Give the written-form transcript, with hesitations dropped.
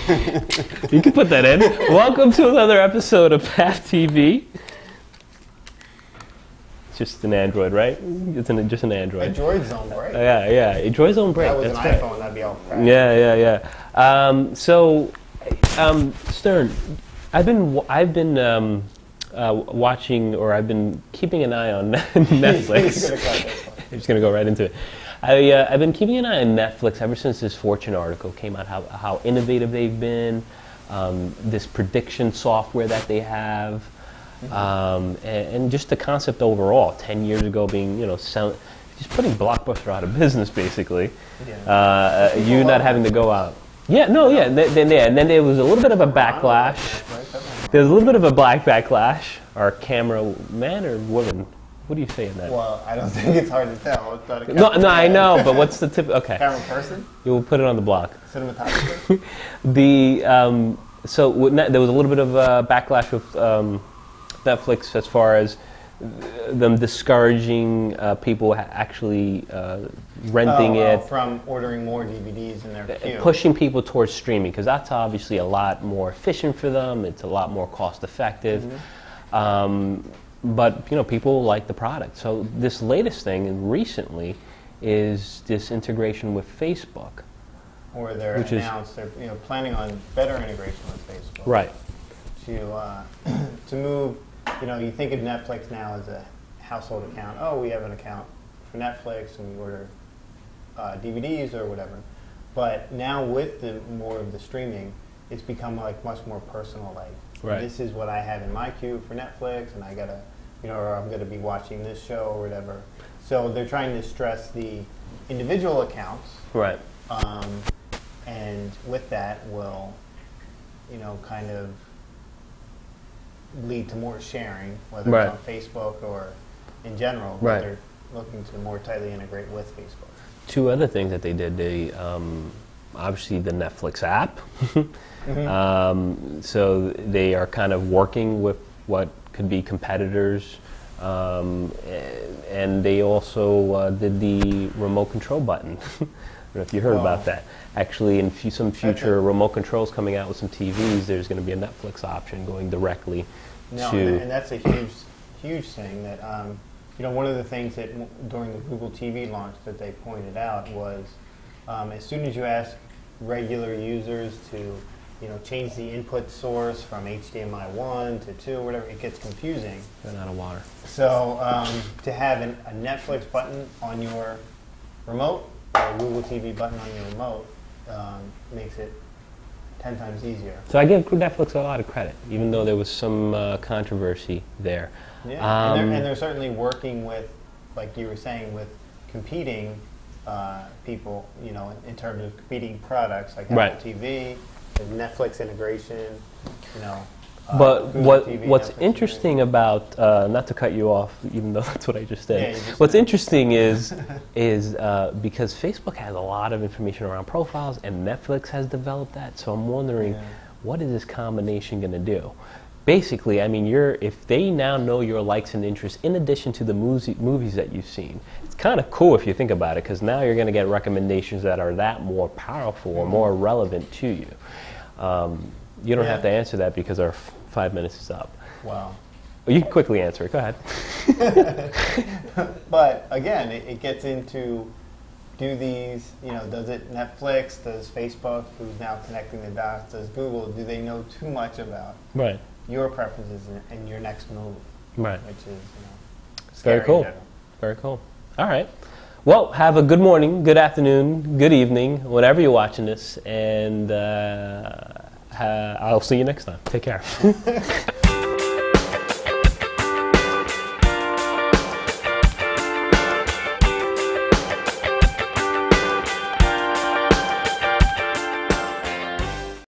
You can put that in. Welcome to another episode of Path TV. It's just an Android, right? It's just an Android. A Droid Zone break. Yeah. A Droid Zone break. That was That's an right. iPhone. That'd be all crap. Stern, I've been watching, or I've been keeping an eye on Netflix. I'm just gonna go right into it. I've been keeping an eye on Netflix ever since this Fortune article came out. How innovative they've been, this prediction software that they have, and just the concept overall. 10 years ago, being just putting Blockbuster out of business, basically. Yeah. You not having to go out. Yeah, no, yeah. And then there was a little bit of a backlash. There was a little bit of a backlash. Our cameraman or woman? What do you say in that? Well, I don't think it's hard to tell. It's not a No, I know, but what's the tip? Okay. Camera person? You will put it on the block. Cinematographer? There was a little bit of backlash with Netflix as far as them discouraging people actually renting it. From ordering more DVDs in their queue. Pushing people towards streaming, because that's obviously a lot more efficient for them. It's a lot more cost effective. But people like the product. So this latest thing recently is this integration with Facebook. Or they're announced they're planning on better integration with Facebook. Right. To move, you think of Netflix now as a household account. Oh, we have an account for Netflix and we order DVDs or whatever. But now with more of the streaming, it's become like much more personal. Like, right. This is what I have in my queue for Netflix, and I gotta, or I'm gonna be watching this show or whatever. So they're trying to stress the individual accounts. Right. And with that will, kind of lead to more sharing, whether right. it's on Facebook or in general. Right. They're looking to more tightly integrate with Facebook. Two other things that they did. They obviously the Netflix app. So they are kind of working with what could be competitors, and they also did the remote control button. I don't know if you heard about that. Actually, in some future remote controls coming out with some TVs, there's going to be a Netflix option going directly to. And that's a huge thing. That one of the things that during the Google TV launch that they pointed out was, as soon as you ask regular users to, change the input source from HDMI 1 to 2 or whatever, it gets confusing. Run out of water. So to have a Netflix button on your remote, or a Google TV button on your remote, makes it 10 times easier. So I give Netflix a lot of credit, even though there was some controversy there. Yeah, and they're certainly working with, like you were saying, with competing people, in terms of competing products like right. Apple TV, the Netflix integration, But Google what's TV, interesting about, not to cut you off, even though that's what I just said. Yeah, What's interesting is because Facebook has a lot of information around profiles, and Netflix has developed that. So I'm wondering, what is this combination going to do? Basically, I mean, if they now know your likes and interests in addition to the movies that you've seen, it's kind of cool if you think about it, because now you're going to get recommendations that are that more powerful or more relevant to you. You don't have to answer that because our 5 minutes is up. Wow. Well, you can quickly answer it. Go ahead. But again, it gets into, do these, does it Netflix, does Facebook, who's now connecting the dots, does Google, do they know too much about Right. your preferences and your next move? Right. Which is, Very scary cool. in general. Very cool. All right. Well, have a good morning, good afternoon, good evening, whenever you're watching this, and I'll see you next time. Take care.